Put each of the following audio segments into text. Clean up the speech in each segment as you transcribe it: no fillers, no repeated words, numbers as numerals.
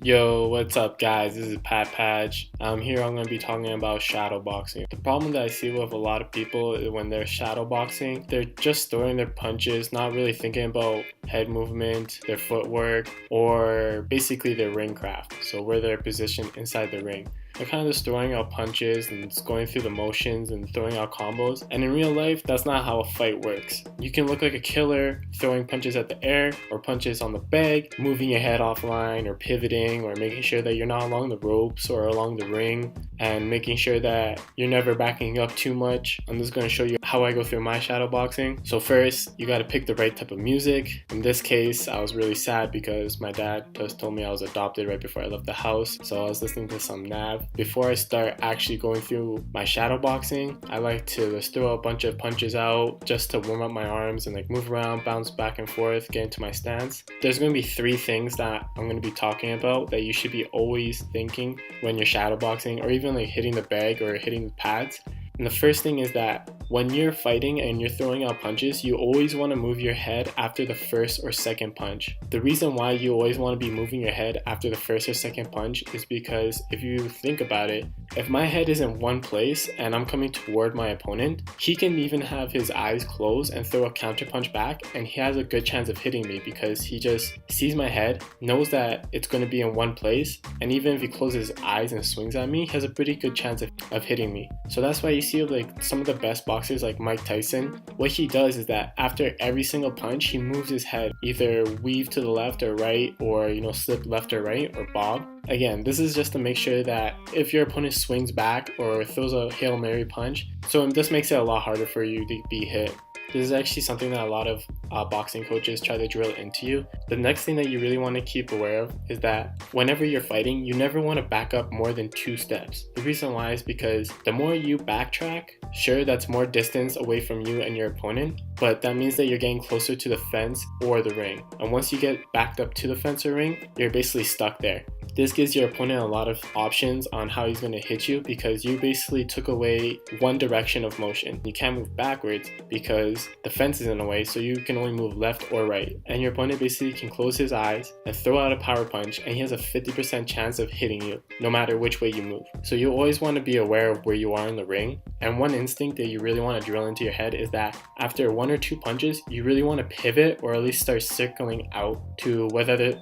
Yo, what's up guys? This is Paj. Here I'm going to be talking about shadowboxing. The problem that I see with a lot of people when they're shadowboxing, they're just throwing their punches, not really thinking about head movement, their footwork, or basically their ring craft. So where they're positioned inside the ring. They're kind of just throwing out punches and just going through the motions and throwing out combos. And in real life, that's not how a fight works. You can look like a killer throwing punches at the air or punches on the bag, moving your head offline or pivoting or making sure that you're not along the ropes or along the ring and making sure that you're never backing up too much. I'm just going to show you how I go through my shadowboxing. So first, you got to pick the right type of music. In this case, I was really sad because my dad just told me I was adopted right before I left the house. So I was listening to some Nav. Before I start actually going through my shadowboxing, I like to just throw a bunch of punches out just to warm up my arms and like move around, bounce back and forth, get into my stance. There's going to be 3 things that I'm going to be talking about that you should be always thinking when you're shadowboxing or even like hitting the bag or hitting the pads. And the first thing is that when you're fighting and you're throwing out punches, you always want to move your head after the first or second punch. The reason why you always want to be moving your head after the first or second punch is because if you think about it, if my head is in one place and I'm coming toward my opponent, he can even have his eyes closed and throw a counter punch back, and he has a good chance of hitting me because he just sees my head, knows that it's going to be in one place, and even if he closes his eyes and swings at me, he has a pretty good chance of hitting me. So that's why you see like some of the best boxers like Mike Tyson, what he does is that after every single punch, he moves his head, either weave to the left or right, or slip left or right, or bob. Again, this is just to make sure that if your opponent swings back or throws a Hail Mary punch, so this makes it a lot harder for you to be hit. This is actually something that a lot of boxing coaches try to drill into you. The next thing that you really want to keep aware of is that whenever you're fighting, you never want to back up more than 2 steps. The reason why is because the more you backtrack, sure, that's more distance away from you and your opponent, but that means that you're getting closer to the fence or the ring. And once you get backed up to the fence or ring, you're basically stuck there. This gives your opponent a lot of options on how he's going to hit you because you basically took away one direction of motion. You can't move backwards because the fence is in the way, so you can only move left or right. And your opponent basically can close his eyes and throw out a power punch, and he has a 50% chance of hitting you no matter which way you move. So you always want to be aware of where you are in the ring. And one instinct that you really want to drill into your head is that after 1 or 2 punches, you really want to pivot or at least start circling out to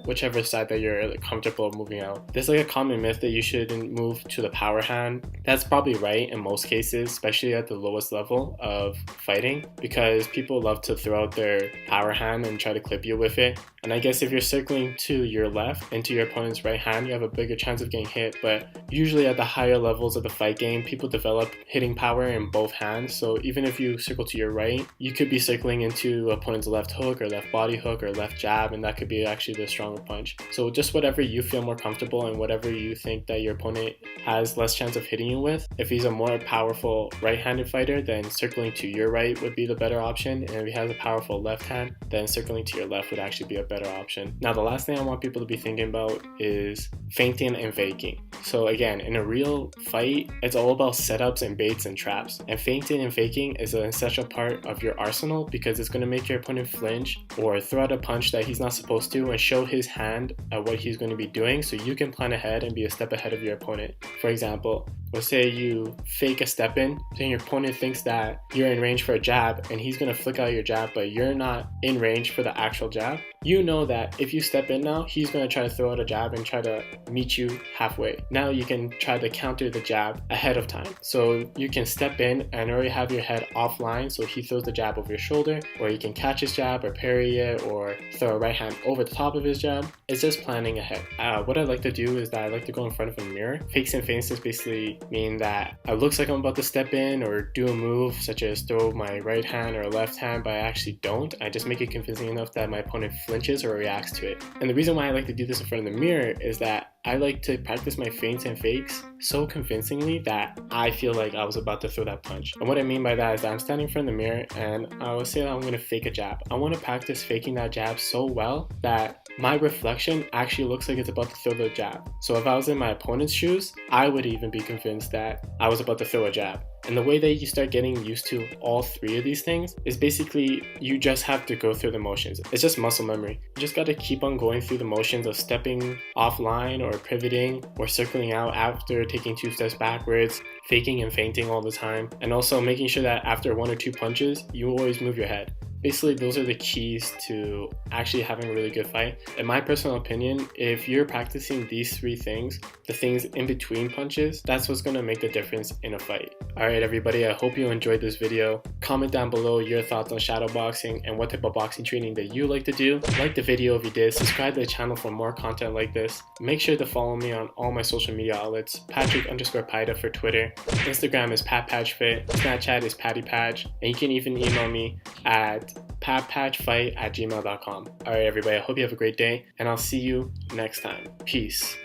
whichever side that you're comfortable moving out. There's like a common myth that you shouldn't move to the power hand. That's probably right in most cases, especially at the lowest level of fighting, because people love to throw out their power hand and try to clip you with it. And I guess if you're circling to your left and to your opponent's right hand, you have a bigger chance of getting hit. But usually at the higher levels of the fight game, people develop hitting power in both hands. So even if you circle to your right, you could be circling into opponent's left hook or left body hook or left jab, and that could be actually the stronger punch. So just whatever you feel more comfortable and whatever you think that your opponent has less chance of hitting you with. If he's a more powerful right-handed fighter, then circling to your right would be the better option. And if he has a powerful left hand, then circling to your left would actually be a better option. Now, the last thing I want people to be thinking about is feinting and faking. So again, in a real fight, it's all about setups and baits and traps. And feinting and faking is an essential part of your arsenal because it's going to make your opponent flinch or throw out a punch that he's not supposed to and show his hand at what he's going to be doing, so you can plan ahead and be a step ahead of your opponent. For example, let's say you fake a step in, then your opponent thinks that you're in range for a jab and he's going to flick out your jab, but you're not in range for the actual jab. You know that if you step in now, he's going to try to throw out a jab and try to meet you halfway. Now you can try to counter the jab ahead of time. So you can step in and already have your head offline, so he throws the jab over your shoulder, or you can catch his jab or parry it or throw a right hand over the top of his jab. It's just planning ahead. What I like to do is that I like to go in front of a mirror. Fakes and feints just basically mean that it looks like I'm about to step in or do a move such as throw my right hand or left hand, but I actually don't. I just make it convincing enough that my opponent flinches or reacts to it. And the reason why I like to do this in front of the mirror is that I like to practice my feints and fakes so convincingly that I feel like I was about to throw that punch. And what I mean by that is that I'm standing in front of the mirror and I will say that I'm going to fake a jab. I want to practice faking that jab so well that my reflection actually looks like it's about to throw the jab. So if I was in my opponent's shoes, I would even be convinced that I was about to throw a jab. And the way that you start getting used to all three of these things is basically you just have to go through the motions. It's just muscle memory. You just got to keep on going through the motions of stepping offline or pivoting or circling out after taking 2 steps backwards, faking and feinting all the time, and also making sure that after 1 or 2 punches, you always move your head. Basically, those are the keys to actually having a really good fight. In my personal opinion, if you're practicing these 3 things, the things in between punches, that's what's going to make the difference in a fight. Alright everybody, I hope you enjoyed this video. Comment down below your thoughts on shadowboxing and what type of boxing training that you like to do. Like the video if you did, subscribe to the channel for more content like this. Make sure to follow me on all my social media outlets, Patrick_Pajda for Twitter. Instagram is PatPatchFit, Snapchat is PattyPatch, and you can even email me at patpatchfight@gmail.com. Alright everybody, I hope you have a great day, and I'll see you next time. Peace.